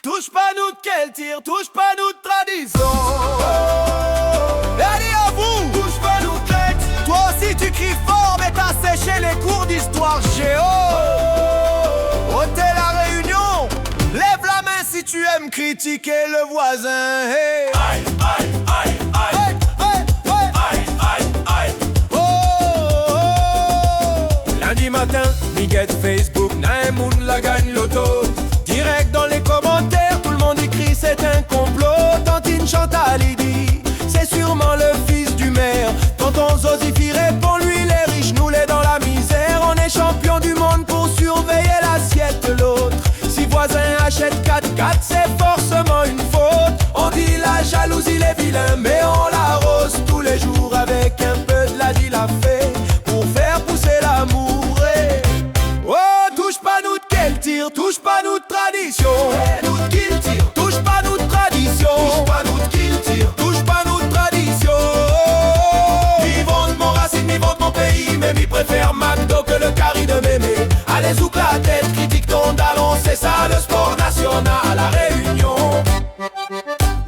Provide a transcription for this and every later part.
touche pas nous de quel tir, touche pas nous de tradition. Allez à vous, touche pas nous de quel tir. Toi aussi tu cries fort mais t'as séché les cours d'histoire géo. Hôtel La Réunion, lève la main si tu aimes critiquer le voisin. Hey. Aïe, aïe, aïe, aïe. Hey, hey, hey. Aïe, aïe, aïe. Oh, oh, oh. Lundi matin, Miguel Facebook, Naemoun la gagne l'auto. Direct dans les commentaires, tout le monde écrit c'est un complot. Tantine Chantal il dit, c'est sûrement le fils du maire. Tonton Zozify répond, lui les riches, nous les dans la misère. On est champion du monde pour surveiller l'assiette de l'autre. Si voisin achète 4x4, c'est forcément une faute. On dit la jalousie les vilains, mais on l'arrose tous les jours avec un peu de la dilafée pour faire pousser l'amour. Oh, touche pas nous de quel tir, touche pas nous de tradition. Nous de qui le tire, touche pas nous de tradition. Touche pas nous de qui le tire, touche pas nous de tradition. Vivons de mon racine, vivons de mon pays, mais m'y préfère McDo que le carré de mémé. Allez zouk la tête, critique ton dallon, c'est ça le sport national à La Réunion.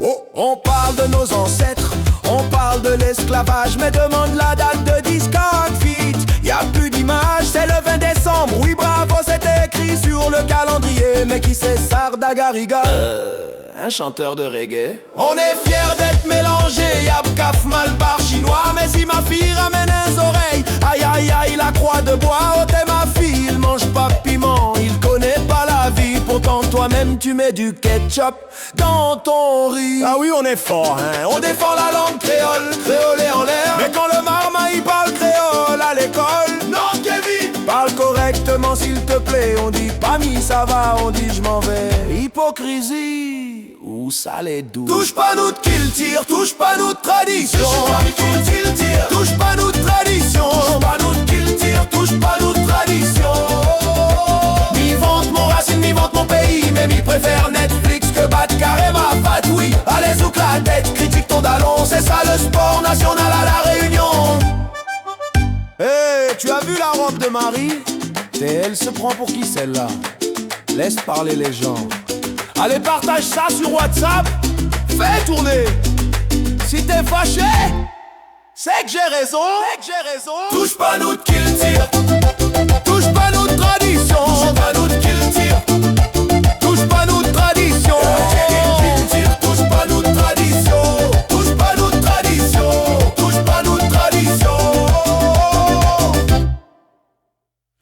Oh, on parle de nos ancêtres, on parle de l'esclavage, mais demande la date de Discord Fit. Y'a plus d'image, c'est le 20 décembre. Oui bravo, c'était écrit sur le calendrier. Mais qui c'est Sardagariga? Un chanteur de reggae. On est fiers d'être mélangés. Y'a Kaf Malbar chinois. Mais si ma fille ramène un oreille, aïe aïe aïe, la croix de bois. Oh t'es ma fille, il mange pas piment, il connaît pas la vie. Pourtant toi-même tu mets du ketchup dans ton riz. Ah oui on est fort hein. On défend la langue créole, créolé en l'air. Mais quand le marma il parle créole à l'école, non Kevin, parle correctement s'il te plaît. On dit pas mis ça va, on dit je m'en vais. Hypocrisie ou ça les doux. Touche pas nous de qui le tire, touche pas nous de tradition. Touche pas nous de tradition. Touche pas nous de qui le tire, touche pas nous de tradition. Mi vante mon racine, mi vante mon pays, mais mi préfère Netflix que Batcar et ma fat. Oui, allez zouk la tête, critique ton dallon, c'est ça le sport national à La Réunion. Hey, tu as vu la robe de Marie? Et elle se prend pour qui celle-là? Laisse parler les gens. Allez partage ça sur WhatsApp, fais tourner. Si t'es fâché, c'est que j'ai raison. Touche pas nous de qui le tire, touche pas nous de tradition.